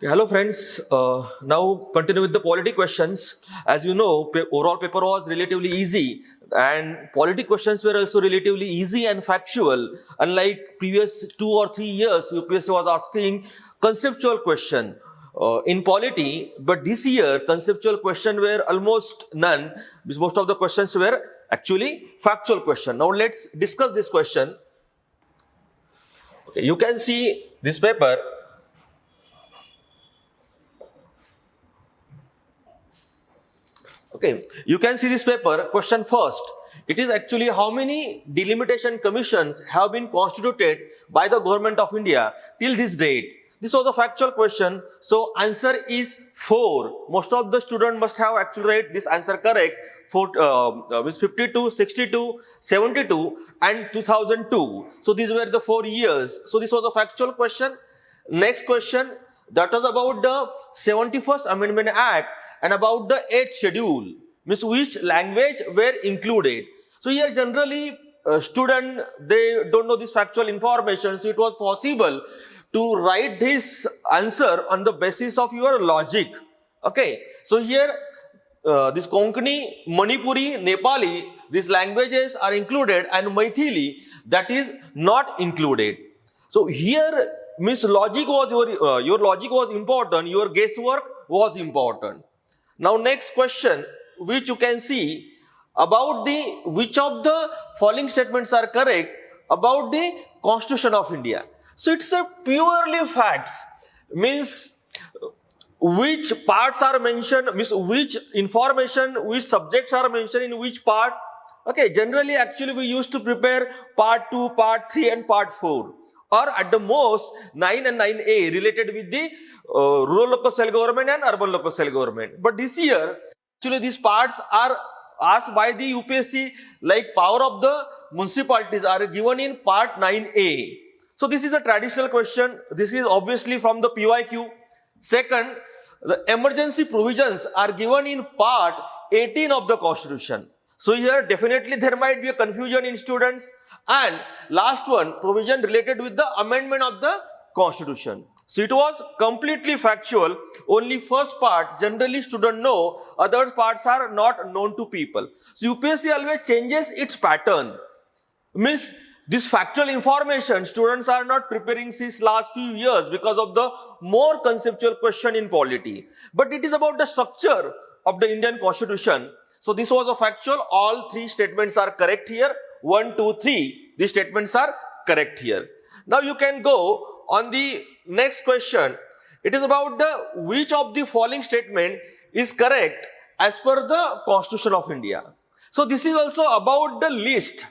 Hello friends, now continue with the polity questions. As you know, overall paper was relatively easy and polity questions were also relatively easy and factual. Unlike previous 2 or 3 years, UPSC was asking conceptual question in polity, but this year conceptual question were almost none because most of the questions were actually factual question. Now let's discuss this question. Okay, you can see this paper. Okay, you can see this paper. Question first. It is actually how many delimitation commissions have been constituted by the government of India till this date. This was a factual question. So answer is 4. Most of the students must have actually read this answer correct. With 52, 62, 72 and 2002. So these were the 4 years. So this was a factual question. Next question. That was about the 71st Amendment Act and about the 8th schedule, means which language were included. So here generally student, they don't know this factual information, so it was possible to write this answer on the basis of your logic. Okay, so here this Konkani, Manipuri, Nepali, these languages are included and Maithili, that is not included. So here means logic was your logic was important, your guesswork was important. Now next question, which you can see about which of the following statements are correct about the Constitution of India. So it's a purely facts, means which parts are mentioned, means which information, which subjects are mentioned in which part. Okay, generally actually we used to prepare part 2, part 3 and part 4. Or at the most 9 and 9A related with the rural local self-government and urban local self-government. But this year, actually these parts are asked by the UPSC, like power of the municipalities are given in part 9A. So this is a traditional question. This is obviously from the PYQ. Second, the emergency provisions are given in part 18 of the Constitution. So here definitely there might be a confusion in students. And last one, provision related with the amendment of the Constitution. So it was completely factual. Only first part generally students know, other parts are not known to people. So UPSC always changes its pattern. Means this factual information students are not preparing since last few years because of the more conceptual question in polity. But it is about the structure of the Indian Constitution. So this was a factual. All 3 statements are correct here. 1, 2, 3. These statements are correct here. Now you can go on the next question. It is about the which of the following statement is correct as per the Constitution of India. So this is also about the list.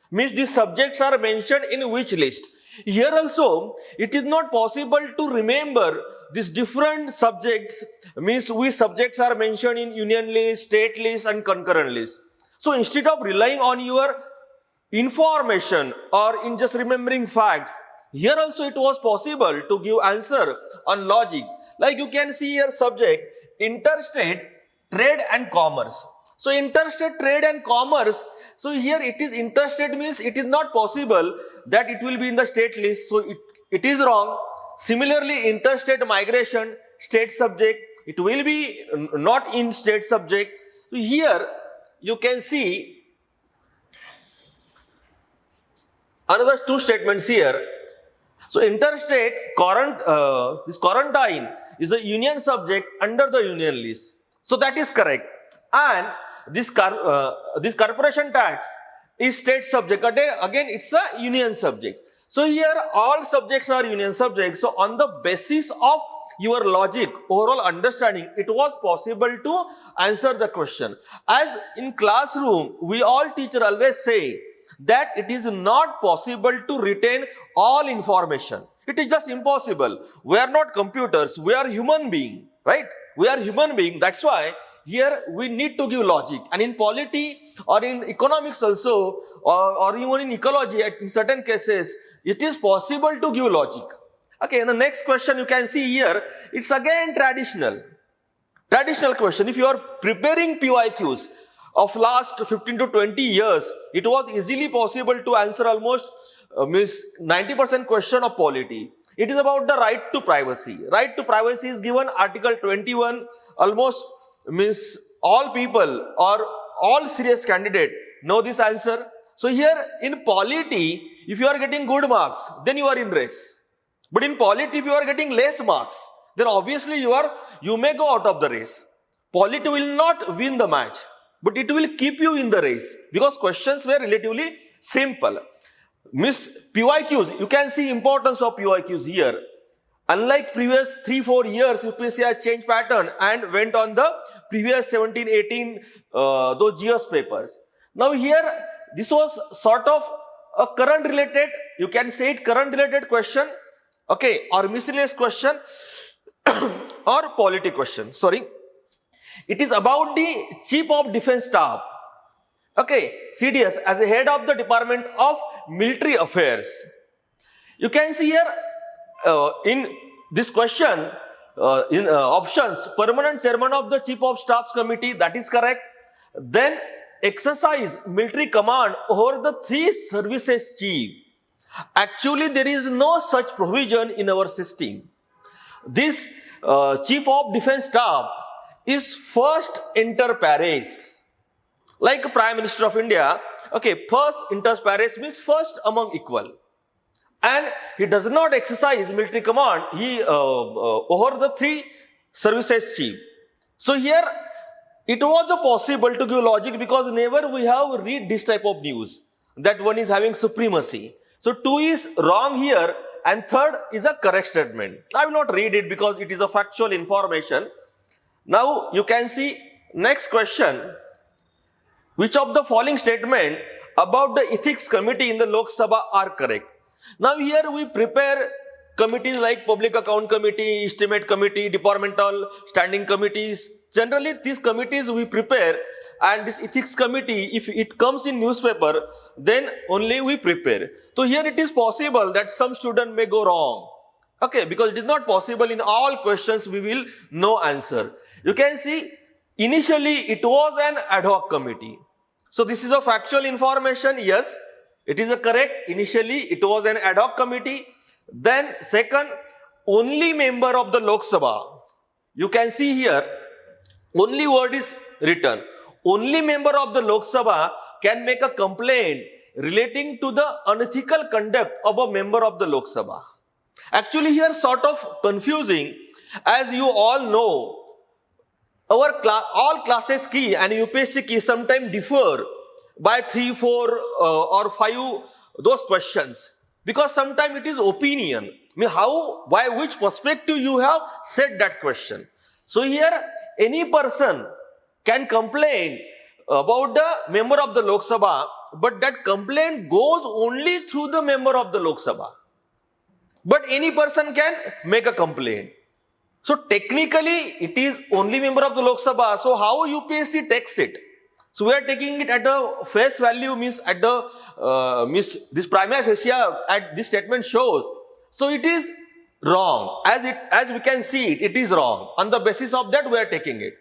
Means these subjects are mentioned in which list. Here also, it is not possible to remember these different subjects, means which subjects are mentioned in union list, state list and concurrent list. So instead of relying on your information or in just remembering facts, here also it was possible to give answer on logic. Like you can see here subject, interstate trade and commerce. So interstate trade and commerce, so here it is interstate means it is not possible that it will be in the state list. So it is wrong. Similarly, interstate migration, state subject, it will be not in state subject. So here you can see another 2 statements here. So interstate this quarantine is a union subject under the union list. So that is correct. And this corporation tax is state subject. Again, it's a union subject. So here all subjects are union subjects. So on the basis of your logic, overall understanding, it was possible to answer the question. As in classroom, we all teacher always say that it is not possible to retain all information. It is just impossible. We are not computers. We are human being, right? We are human being. That's why here we need to give logic. And in polity or in economics also, or even in ecology, in certain cases, it is possible to give logic. Okay, and the next question you can see here, it's again traditional. Traditional question. If you are preparing PYQs of last 15 to 20 years, it was easily possible to answer almost 90% question of polity. It is about the right to privacy. Right to privacy is given Article 21. Almost means all people or all serious candidate know this answer. So here in polity, if you are getting good marks, then you are in race. But in polity, if you are getting less marks, then obviously you may go out of the race. Polity will not win the match, but it will keep you in the race because questions were relatively simple. Miss PYQs, you can see importance of PYQs here. Unlike previous 3-4 years, UPSC has changed pattern and went on the previous 17-18 those GS papers. Now here, this was sort of a current related, you can say it current related question, okay, or miscellaneous question or polity question, sorry. It is about the Chief of Defence Staff, okay, CDS, as a head of the Department of Military Affairs. You can see here in this question, in options, permanent chairman of the Chief of Staff's Committee, that is correct. Then exercise military command over the 3 services chief. Actually, there is no such provision in our system. This Chief of Defence Staff is first inter pares. Like Prime Minister of India, okay, first inter pares means first among equal. And he does not exercise military command over the 3 services chief. So here, it was possible to give logic because never we have read this type of news that one is having supremacy. So 2 is wrong here and 3rd is a correct statement. I will not read it because it is a factual information. Now you can see next question. Which of the following statement about the ethics committee in the Lok Sabha are correct? Now here we prepare committees like Public Account Committee, Estimate Committee, Departmental Standing Committees. Generally these committees we prepare, and this ethics committee, if it comes in newspaper, then only we prepare. So here it is possible that some student may go wrong. Okay, because it is not possible in all questions we will know answer. You can see initially it was an ad hoc committee. So this is a factual information. Yes, it is a correct. Initially it was an ad hoc committee. Then second, only member of the Lok Sabha. You can see here, only word is written. Only member of the Lok Sabha can make a complaint relating to the unethical conduct of a member of the Lok Sabha. Actually here sort of confusing, as you all know, our all classes key and UPSC key sometimes differ by 3, 4 or 5 those questions, because sometimes it is opinion. I mean how, by which perspective you have said that question. So here any person can complain about the member of the Lok Sabha, but that complaint goes only through the member of the Lok Sabha. But any person can make a complaint. So technically it is only member of the Lok Sabha. So how UPSC takes it? So we are taking it at the face value, means at the this prima facie at this statement shows. So it is wrong. As we can see it is wrong. On the basis of that we are taking it.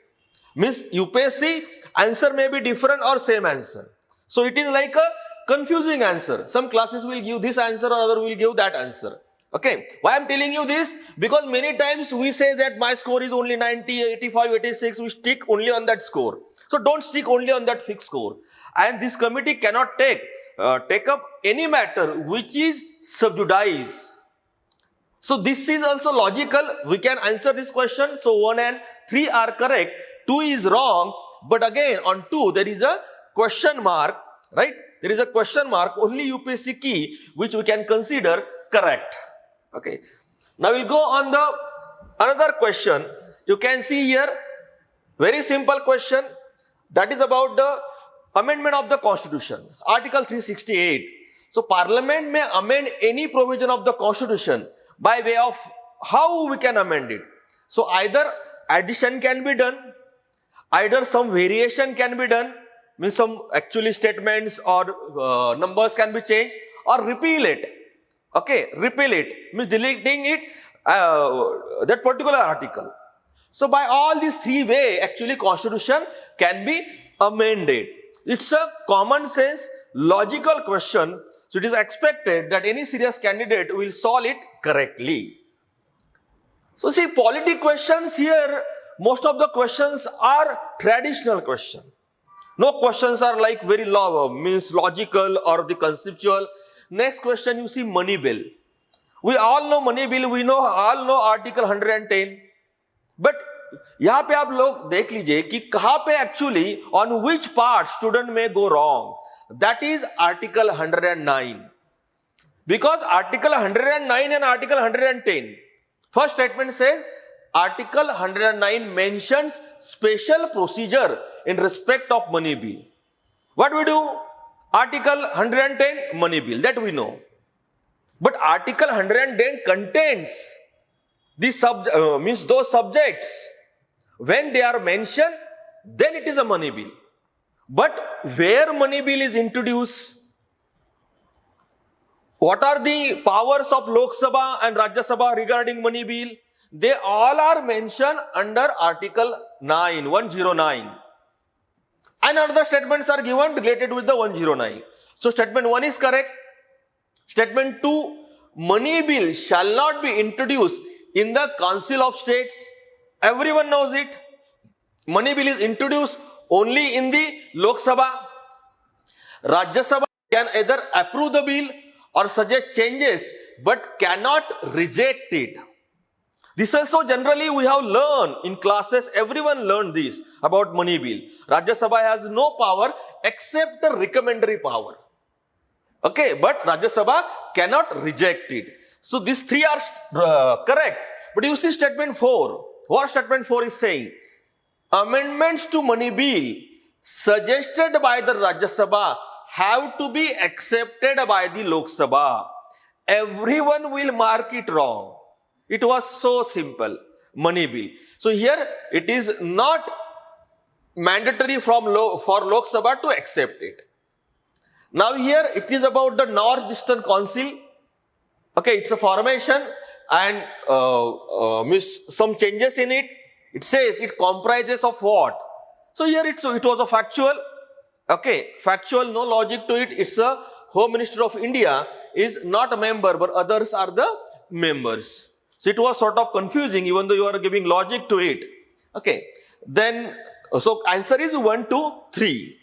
Means UPSC answer may be different or same answer. So it is like a confusing answer. Some classes will give this answer or other will give that answer. Okay, why I am telling you this? Because many times we say that my score is only 90, 85, 86, we stick only on that score. So don't stick only on that fixed score. And this committee cannot take up any matter which is sub judice. So this is also logical. We can answer this question. So 1 and 3 are correct. 2 is wrong. But again on 2 there is a question mark, right? There is a question mark, only UPSC key which we can consider correct. Okay. Now we'll go on the another question. You can see here, very simple question. That is about the amendment of the Constitution. Article 368. So Parliament may amend any provision of the Constitution by way of how we can amend it. So either addition can be done, either some variation can be done, means some actually statements or numbers can be changed, or repeal it. Okay, repeal it means deleting it, that particular article. So by all these 3 ways, actually Constitution can be amended. It's a common sense, logical question. So it is expected that any serious candidate will solve it correctly. So see, polity questions here, most of the questions are traditional questions. No questions are like very means logical or the conceptual. Next question, you see money bill. We all know money bill, we all know article 110. But यहाँ पे आप लोग देख लीजिए कि कहाँ पे actually on which part student may go wrong. That is article 109. Because article 109 and article 110. First statement says article 109 mentions special procedure in respect of money bill. What we do? Article 110 money bill, that we know. But article 110 contains the means those subjects. When they are mentioned, then it is a money bill. But where money bill is introduced, what are the powers of Lok Sabha and Rajya Sabha regarding money bill? They all are mentioned under article 109. And other statements are given related with the 109. So statement 1 is correct. Statement 2, money bill shall not be introduced in the Council of States. Everyone knows it. Money bill is introduced only in the Lok Sabha. Rajya Sabha can either approve the bill or suggest changes but cannot reject it. This also generally we have learned in classes, everyone learned this about money bill. Rajya Sabha has no power except the recommendatory power. Okay, but Rajya Sabha cannot reject it. So these three are correct. But you see statement 4. What statement 4 is saying? Amendments to money bill suggested by the Rajya Sabha have to be accepted by the Lok Sabha. Everyone will mark it wrong. It was so simple, money bill. So here it is not mandatory for Lok Sabha to accept it. Now here it is about the North Eastern Council. Okay, it's a formation and some changes in it. It says it comprises of what? So here it was a factual. Okay, factual, no logic to it. It's a Home Minister of India is not a member, but others are the members. So it was sort of confusing, even though you are giving logic to it. Okay, then, so answer is 1, 2, 3.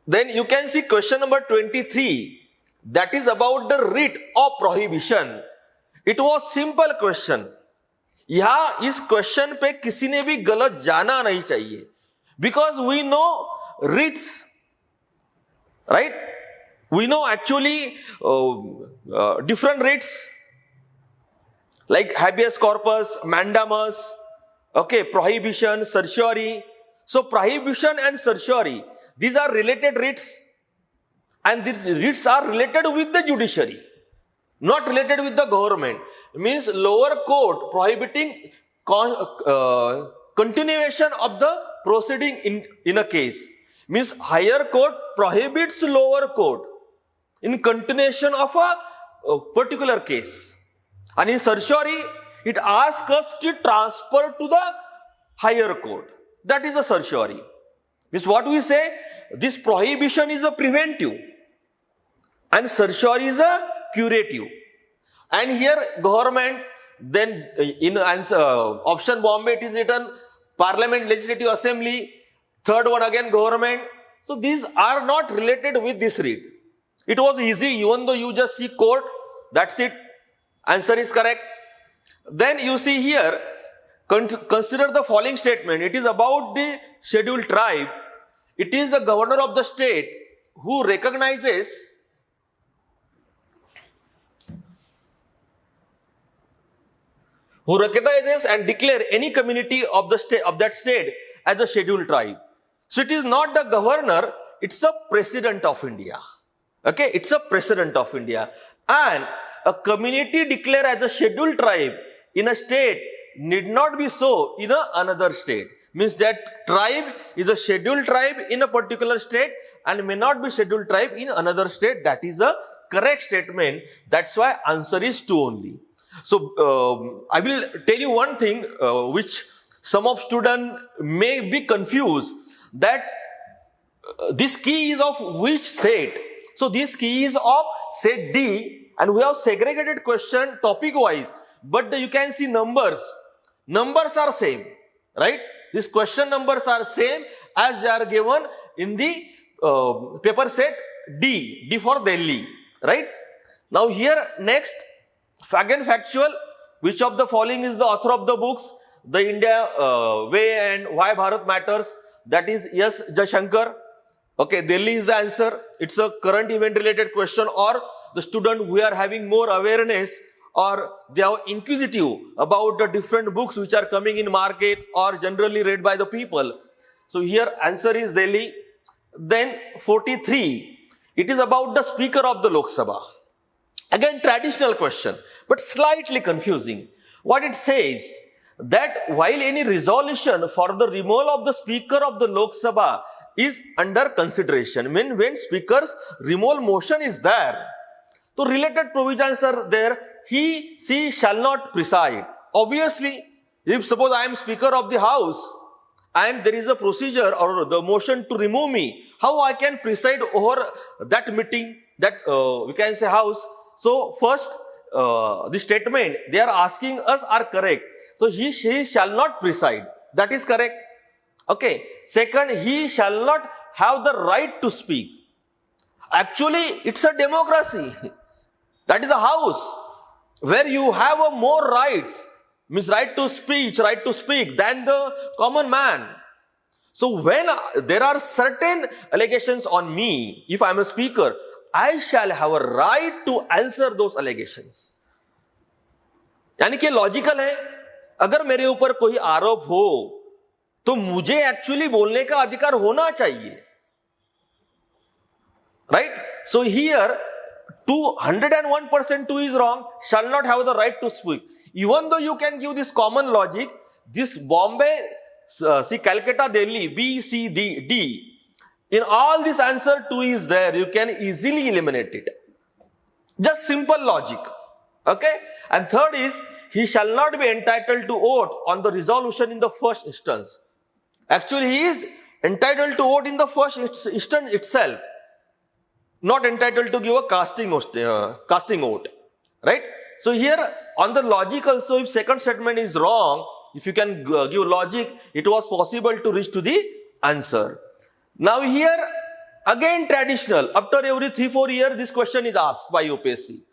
Then you can see question number 23. That is about the writ of prohibition. It was simple question. यहाँ इस question पे किसी ने भी गलत जाना नहीं चाहिए. Because we know writs, right? We know actually different writs like habeas corpus, mandamus, okay, prohibition, certiorari. So prohibition and certiorari, these are related writs, and the writs are related with the judiciary, not related with the government. It means lower court prohibiting continuation of the proceeding in a case. Means higher court prohibits lower court in continuation of a particular case. And in certiorari, it asks us to transfer to the higher court. That is a certiorari. Means what we say, this prohibition is a preventive and certiorari is a curative. And here government, then in option Bombay it is written Parliament, Legislative Assembly, third one again government. So these are not related with this writ. It was easy, even though you just see court, that's it. Answer is correct. Then you see here, consider the following statement. It is about the scheduled tribe. It is the governor of the state who recognizes and declare any community of the state of that state as a scheduled tribe. So it is not the governor, it's a president of India. Okay, it's a president of India. And a community declared as a scheduled tribe in a state need not be so in another state. Means that tribe is a scheduled tribe in a particular state and may not be scheduled tribe in another state. That is a correct statement. That's why answer is 2 only. So I will tell you one thing which some of students may be confused, that this key is of which set. So this key is of set D, and we have segregated question topic wise, but you can see numbers are same, right? These question numbers are same as they are given in the paper set D for Delhi, right? Now here next, again factual, which of the following is the author of the books The India Way and Why Bharat Matters? That is yes, Jashankar. Okay, Delhi is the answer. It's a current event related question, or the student who are having more awareness or they are inquisitive about the different books which are coming in market or generally read by the people. So here answer is Delhi. Then 43, it is about the Speaker of the Lok Sabha. Again traditional question, but slightly confusing. What it says, that while any resolution for the removal of the Speaker of the Lok Sabha is under consideration, when Speaker's removal motion is there, so related provisions are there. She shall not preside. Obviously, if suppose I am Speaker of the House and there is a procedure or the motion to remove me, how I can preside over that meeting, that we can say House. So first, the statement they are asking us are correct. So she shall not preside. That is correct. Okay. Second, he shall not have the right to speak. Actually, it's a democracy. That is a house where you have a more rights, means right to speak than the common man. So when there are certain allegations on me, if I am a speaker, I shall have a right to answer those allegations. यानी कि logical है, अगर मेरे ऊपर कोई आरोप हो तो मुझे एक्चुअली बोलने का अधिकार होना चाहिए, right? So here 101% 2 is wrong, shall not have the right to speak. Even though you can give this common logic, this Bombay, see Calcutta, Delhi, B, C, D, in all this answer 2 is there, you can easily eliminate it. Just simple logic. Okay? And third is, he shall not be entitled to vote on the resolution in the first instance. Actually, he is entitled to vote in the first instance itself. Not entitled to give a casting vote. Right? So here, on the logic also, if second statement is wrong, if you can give logic, it was possible to reach to the answer. Now here, again traditional, after every 3-4 years, this question is asked by UPSC.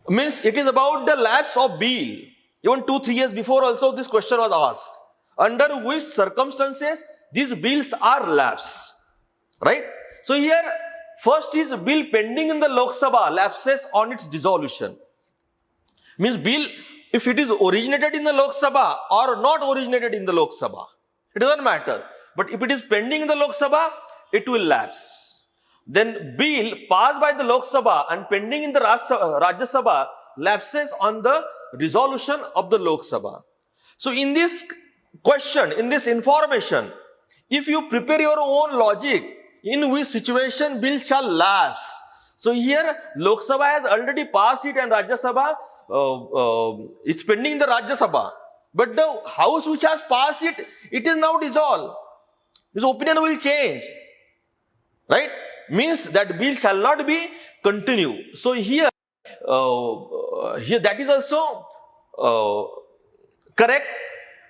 Means it is about the lapse of bill. Even 2-3 years before also this question was asked. Under which circumstances these bills are lapsed. Right? So here, first is bill pending in the Lok Sabha lapses on its dissolution. Means bill, if it is originated in the Lok Sabha or not originated in the Lok Sabha, it doesn't matter. But if it is pending in the Lok Sabha, it will lapse. Then bill passed by the Lok Sabha and pending in the Rajya Sabha lapses on the resolution of the Lok Sabha. So in this question, in this information, if you prepare your own logic, in which situation bill shall lapse. So here Lok Sabha has already passed it and Rajya Sabha, it's pending in the Rajya Sabha. But the house which has passed it, it is now dissolved. His opinion will change. Right? Means that bill shall not be continued. So here that is also correct.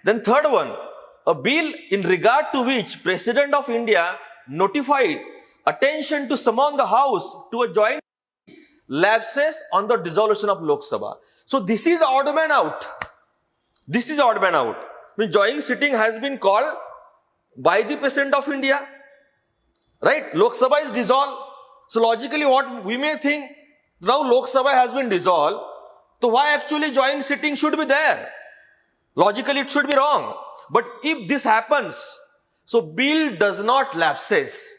Then third one, a bill in regard to which President of India notified attention to summon the House to a joint lapses on the dissolution of Lok Sabha. So this is odd man out. This is odd man out. I mean, joint sitting has been called by the President of India. Right? Lok Sabha is dissolved. So logically what we may think, now Lok Sabha has been dissolved, so why actually joint sitting should be there? Logically it should be wrong. But if this happens, so bill does not lapses.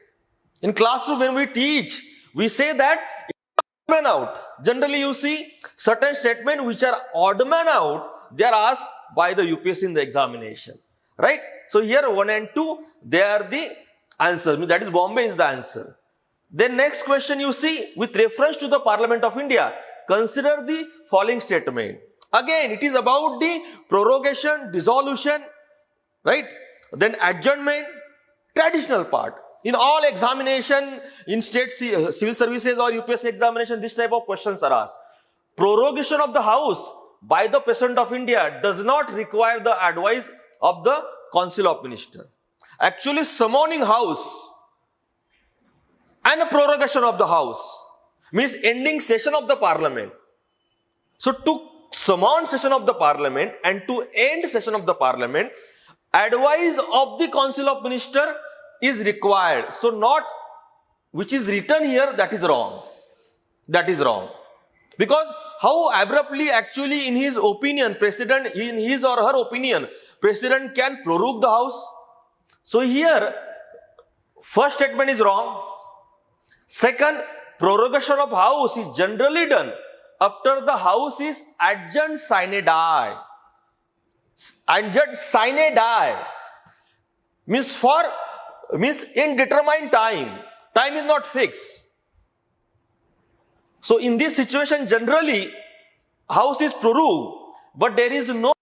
In classroom when we teach, we say that it's odd man out. Generally you see certain statements which are odd man out, they are asked by the UPSC in the examination. Right? So here 1 and 2, they are the answer. That is Bombay is the answer. Then next question you see, with reference to the Parliament of India, consider the following statement. Again, it is about the prorogation, dissolution, right? Then adjournment, traditional part. In all examination, in state civil services or UPSC examination, this type of questions are asked. Prorogation of the House by the President of India does not require the advice of the Council of Ministers. Actually, summoning House and a prorogation of the House means ending session of the Parliament. So to summon session of the Parliament and to end session of the Parliament, advice of the Council of Ministers is required. So not which is written here, that is wrong. That is wrong. Because how abruptly actually in his opinion, President, in his or her opinion, President can prorogue the House. So here, first statement is wrong. Second, prorogation of House is generally done after the House is adjourned sine die. Adjourned sine die means indeterminate time. Time is not fixed. So in this situation, generally, House is prorogued, but there is no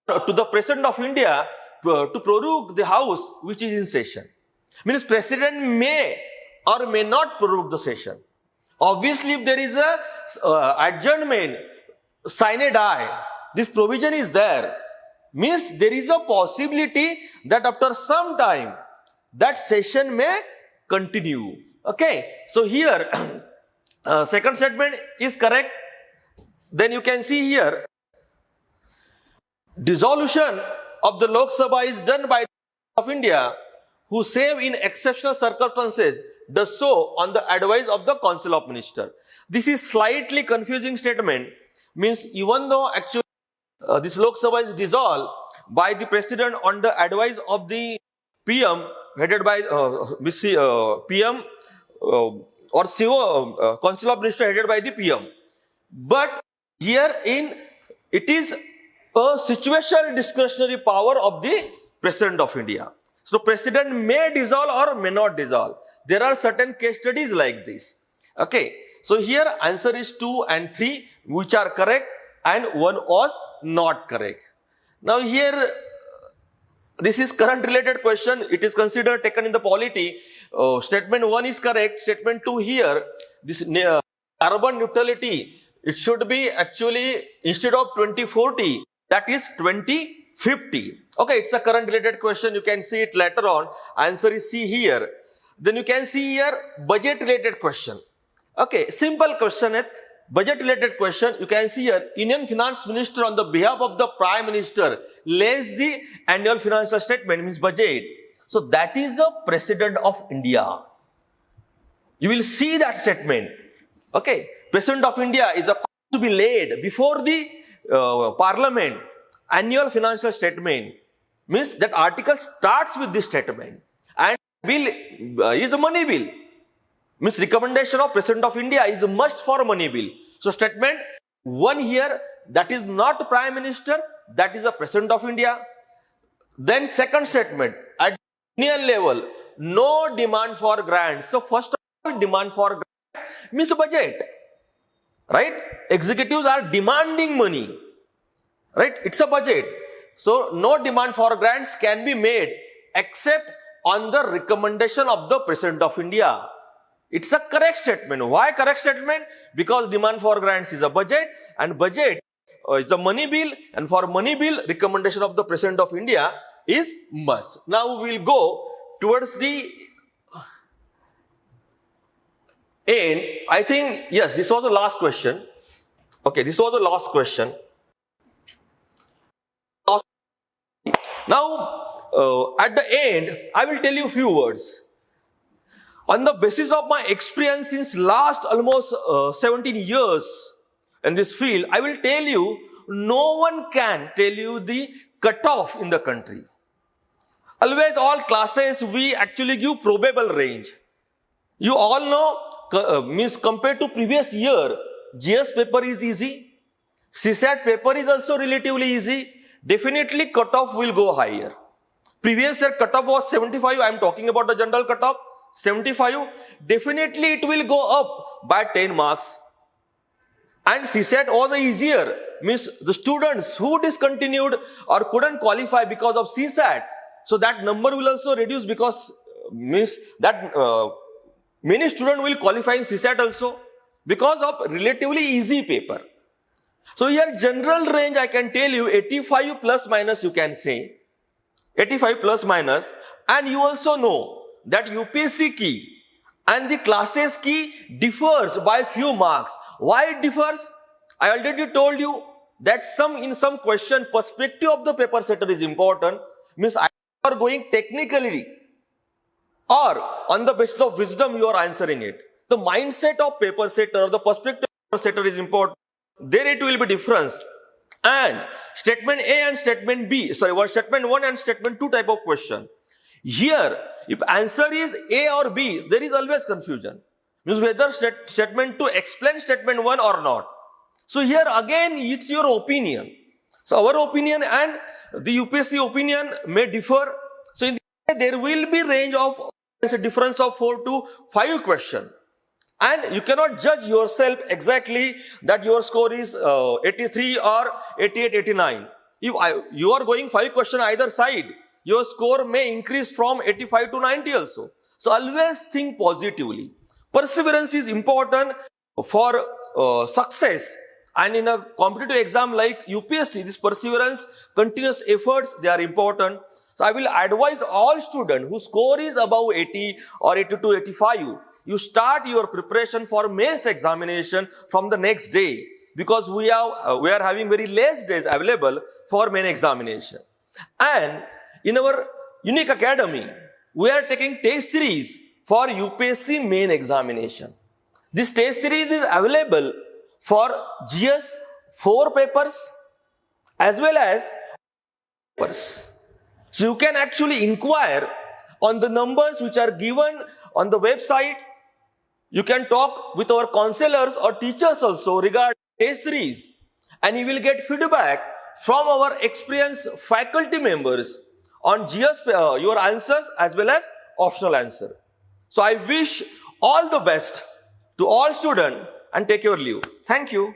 to the President of India to prorogue the House which is in session. Means President may or may not prorogue the session. Obviously, if there is a adjournment sine die, this provision is there. Means there is a possibility that after some time, that session may continue. Okay. So here, second statement is correct. Then you can see here, dissolution of the Lok Sabha is done by of India, who save in exceptional circumstances does so on the advice of the Council of Ministers. This is slightly confusing statement. Means even though actually this Lok Sabha is dissolved by the President on the advice of the PM headed by PM or CO, Council of Ministers headed by the PM. But here it is a situational discretionary power of the President of India. So President may dissolve or may not dissolve. There are certain case studies like this. Okay. So here answer is 2 and 3 which are correct and 1 was not correct. Now here this is current related question. It is considered taken in the polity. Statement 1 is correct. Statement 2 here, this carbon neutrality, it should be actually instead of 2040, that is 2050. Okay, it's a current related question. You can see it later on. Answer is C here. Then you can see here budget related question. Okay, simple question. Budget related question. You can see here Indian Finance Minister on the behalf of the Prime Minister lays the annual financial statement, means budget. So that is the President of India. You will see that statement. Okay, President of India is to be laid before the Parliament. Annual financial statement means that article starts with this statement, and bill is a money bill. Means recommendation of President of India is a must for money bill. So statement 1 here, that is not Prime Minister, that is the President of India. Then second statement, at union level, no demand for grants. So first of all, demand for grants means budget. Right? Executives are demanding money. Right? It's a budget. So no demand for grants can be made except on the recommendation of the President of India. It's a correct statement. Why correct statement? Because demand for grants is a budget, and budget is a money bill, and for money bill, recommendation of the President of India is must. Now we will go towards the end. I think, yes, this was the last question. Okay, this was the last question. Now, at the end, I will tell you a few words. On the basis of my experience since last almost 17 years in this field, I will tell you, no one can tell you the cutoff in the country. Always all classes, we actually give probable range. You all know, means compared to previous year, GS paper is easy. CSAT paper is also relatively easy. Definitely cutoff will go higher. Previous year cutoff was 75. I am talking about the general cutoff. 75, definitely it will go up by 10 marks. And CSAT was easier, means the students who discontinued or couldn't qualify because of CSAT, so that number will also reduce because means that many students will qualify in CSAT also because of relatively easy paper. So here general range I can tell you 85 plus minus you can say, 85 plus minus, and you also know that UPSC key and the classes key differs by few marks. Why it differs? I already told you that in some question perspective of the paper setter is important, means either you are going technically or on the basis of wisdom you are answering it. The mindset of paper setter or the perspective of paper setter is important. There it will be different. And statement A and statement B, statement 1 and statement 2 type of question. Here, if answer is A or B, there is always confusion. Means whether statement 2 explains statement 1 or not. So here again, it's your opinion. So our opinion and the UPSC opinion may differ. So in the there will be range of a difference of 4 to 5 question. And you cannot judge yourself exactly that your score is 83 or 88, 89. If you are going 5 question either side, your score may increase from 85 to 90 also. So always think positively. Perseverance is important for success. And in a competitive exam like UPSC, this perseverance, continuous efforts, they are important. So I will advise all students whose score is above 80 or 82, 85, you start your preparation for mains examination from the next day, because we are having very less days available for main examination. And in our unique academy, we are taking test series for UPSC main examination. This test series is available for GS 4 papers as well as papers. So you can actually inquire on the numbers which are given on the website. You can talk with our counselors or teachers also regarding test series, and you will get feedback from our experienced faculty members on GS, your answers as well as optional answer. So I wish all the best to all students and take your leave. Thank you.